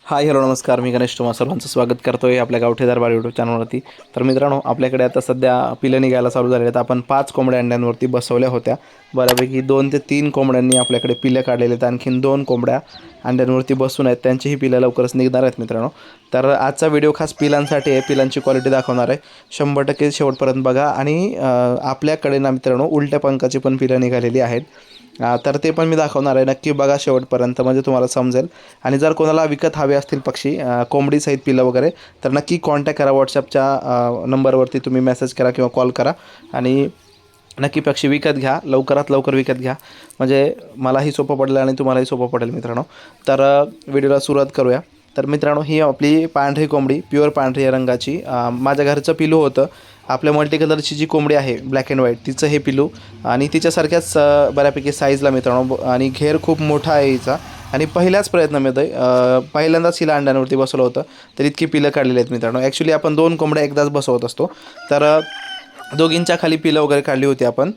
Hi hello नमस्कार. मी गणेश तुम्हा सर्वांचं स्वागत करतो आहे आपल्या गावठी दरबार यूट्यूब चॅनलवरती. तर मित्रांनो, आपल्याकडे आता सध्या पिलं निघायला चालू झाले आहेत. आपण 5 कोंबड्या अंड्यांवरती बसवल्या होत्या. बऱ्यापैकी 2 ते 3 कोंबड्यांनी आपल्याकडे पिलं काढलेले आहेत. आणखीन 2 कोंबड्या अंड्यांवरती बसून आहेत, त्यांचीही पिलं लवकरच निघणार आहेत मित्रांनो. तर आजचा व्हिडिओ खास पिलांसाठी आहे. पिलांची क्वालिटी दाखवणार आहे. 100% शेवटपर्यंत बघा. आणि आपल्याकडे ना मित्रांनो उलट्या पंखाची पण पिलं निघालेली आहेत. तर ते पण मी दाखवणार आहे. नक्की बघा शेवटपर्यंत, म्हणजे तुम्हाला समजेल. आणि जर कोणाला विकत हवे असतील पक्षी कोंबडी सहित पिलं वगैरे, तर नक्की कॉन्टॅक्ट करा. व्हॉट्सॲपच्या नंबरवरती तुम्ही मेसेज करा किंवा कॉल करा आणि नक्की पक्षी विकत घ्या. लवकरात लवकर विकत घ्या, म्हणजे मलाही सोपं पडेल आणि तुम्हालाही सोपं पडेल मित्रांनो. तर व्हिडिओला सुरुवात करूया. तर मित्रांनो, ही आपली पांढरी कोंबडी, प्युअर पांढरी रंगाची, माझ्या घरचं पिलू होतं. आपल्या मल्टी कलरची जी कोंबडी आहे ब्लॅक अँड व्हाईट, तिचं हे पिलू. आणि तिच्यासारख्याच बऱ्यापैकी साईजला मित्रांनो, आणि घेर खूप मोठा आहे हिचा. आणि पहिल्याच प्रयत्नामध्ये पहिल्यांदाच हिला अंड्यांवरती बसवलं होतं, तर इतकी पिलं काढलेली आहेत मित्रांनो. ॲक्च्युली आपण 2 कोंबड्या एकदाच बसवत असतो. तर दोघींच्या खाली पिलं वगैरे काढली होती आपण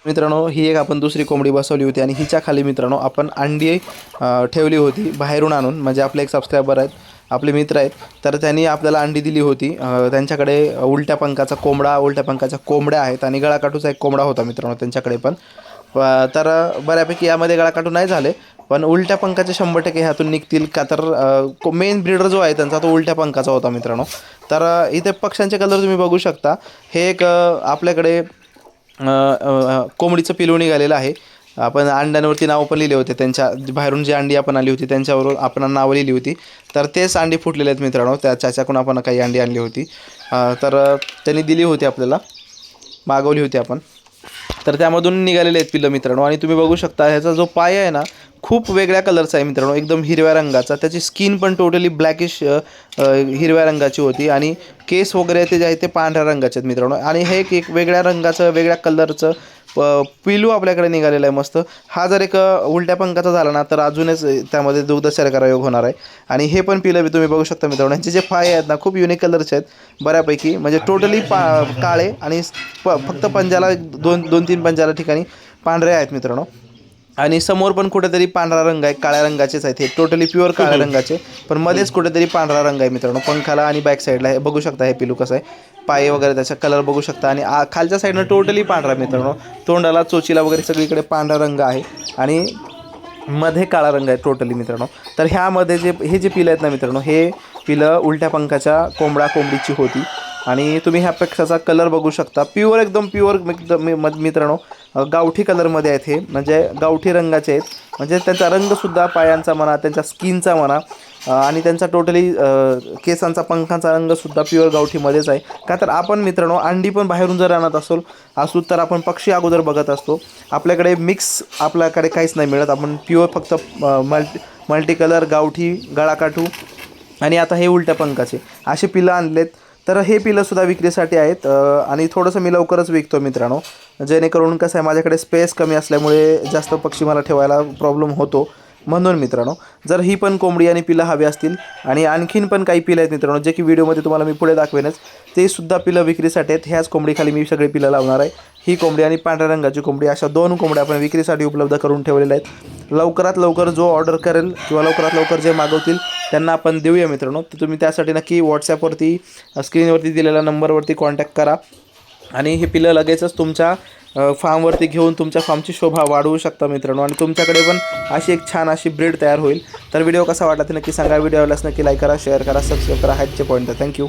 मित्रांनो. ही एक आपण दुसरी कोंबडी बसवली होती आणि हिच्या खाली मित्रांनो आपण अंडी ठेवली होती बाहेरून आणून. म्हणजे आपले एक सबस्क्रायबर आहेत, आपले मित्र आहेत, तर त्यांनी आपल्याला अंडी दिली होती. त्यांच्याकडे उलट्या पंखाच्या कोंबड्या आहेत आणि गळाकाठूचा एक कोंबडा होता मित्रांनो त्यांच्याकडे पण. तर बऱ्यापैकी यामध्ये गळाकाठू नाही झाले, पण उलट्या पंखाचे 100% ह्यातून निघतील का. तर मेन ब्रीडर जो आहे त्यांचा तो उलट्या पंखाचा होता मित्रांनो. तर इथे पक्ष्यांचे कलर तुम्ही बघू शकता. हे एक आपल्याकडे कोंबडीचं पिलू निघालेलं आहे. आपण अंड्यांवरती नाव पण लिहिले होते, त्यांच्या बाहेरून जी अंडी आपण आली होती त्यांच्यावर आपण नावं लिहिली होती. तर तेच अंडी फुटलेले आहेत मित्रांनो. त्याच्याकडून आपण काही अंडी आणली होती, तर त्यांनी दिली होती आपल्याला, मागवली होती आपण. तर त्यामधून निघालेले आहेत पिल्लं मित्रांनो. आणि तुम्ही बघू शकता ह्याचा जो पाय आहे ना, खूप वेगळ्या कलरचा आहे मित्रांनो, एकदम हिरव्या रंगाचा. त्याची स्किन पण टोटली ब्लॅकिश हिरव्या रंगाची होती आणि केस वगैरे ते जे आहे ते पांढऱ्या रंगाचे आहेत मित्रांनो. आणि हे एक वेगळ्या रंगाचं, वेगळ्या कलरचं पिलू आपल्याकडे निघालेलं आहे मस्त. हा जर एक उलट्या पंखाचा झाला ना, तर अजूनच त्यामध्ये दुग्ध शर्करायोग होणार आहे. आणि हे पण पिलं तुम्ही बघू शकता मित्रांनो. यांचे जे पाय आहेत ना, खूप युनिक कलरचे आहेत बऱ्यापैकी, म्हणजे टोटली काळे आणि फक्त पंजाला 2-3 पंजाला ठिकाणी पांढरे आहेत मित्रांनो. आणि समोर पण कुठेतरी पांढरा रंग आहे, काळ्या रंगाचेच आहेत हे, टोटली प्युअर काळ्या रंगाचे, पण मध्येच कुठेतरी पांढरा रंग आहे मित्रांनो पंखाला आणि बॅक साईडला. हे बघू शकता हे पिलू कसं आहे, पाय वगैरे त्याचा कलर बघू शकता. आणि खालच्या साईडनं टोटली पांढरा मित्रांनो, तोंडाला चोचीला वगैरे सगळीकडे पांढरा रंग आहे आणि मध्ये काळा रंग आहे टोटली मित्रांनो. तर ह्यामध्ये हे जे पिलं आहेत ना मित्रांनो, हे पिलं उलट्या पंखाच्या कोंबडीची होती. आणि तुम्ही ह्या पक्षाचा कलर बघू शकता, एकदम प्युअर मित्रांनो, गावठी कलरमध्ये आहेत हे, म्हणजे गावठी रंगाचे आहेत. म्हणजे त्यांचा रंगसुद्धा पायांचा म्हणा, त्यांच्या स्किनचा म्हणा, आणि त्यांचा टोटली केसांचा, पंखांचा रंगसुद्धा प्युअर गावठीमध्येच आहे. का तर आपण मित्रांनो अंडी पण बाहेरून जर आणत असू तर आपण पक्षी अगोदर बघत असतो. आपल्याकडे मिक्स काहीच नाही मिळत. आपण प्युअर फक्त मल्टी कलर, गावठी, गळाकाठू आणि आता हे उलट्या पंखाचे असे पिलं आणलेत. तर हे पिलंसुद्धा विक्रीसाठी आहेत. आणि थोडंसं मी लवकरच विकतो मित्रांनो, जेणेकरून कसं आहे, माझ्याकडे स्पेस कमी असल्यामुळे जास्त पक्षी मला ठेवायला प्रॉब्लेम होतो. म्हणून मित्रांनो, जर ही पण कोंबडी आणि पिलं हवी असतील, आणि आणखीन पण काही पिलं आहेत मित्रांनो, जे की व्हिडिओमध्ये तुम्हाला मी पुढे दाखवेनच, ते सुद्धा पिलं विक्रीसाठी आहेत. ह्याच कोंबडीखाली मी सगळे पिलं लावणार आहे. ही कोंबडी आणि पांढऱ्या रंगाची कोंबडी, अशा 2 कोंबड्या आपण विक्रीसाठी उपलब्ध करून ठेवलेल्या आहेत. लवकरात लवकर जो ऑर्डर करेल किंवा लवकरात लवकर जे मागवतील त्यांना आपण देऊया मित्रांनो. तर तुम्ही त्यासाठी नक्की व्हॉट्सॲपवरती स्क्रीनवरती दिलेल्या नंबरवरती कॉन्टॅक्ट करा आणि हे पिलं लगेचच तुमच्या फार्मवरती घेऊन तुमच्या फार्मची शोभा वाढवू शकता मित्रांनो. आणि तुमच्याकडे पण अशी एक छान अशी ब्रीड तयार होईल. तर व्हिडिओ कसा वाटला ते नक्की सांगा. व्हिडिओ आवडल्यास नक्की लाईक करा, शेअर करा, सबस्क्राईब करा. हायचे पॉईंट. थँक्यू.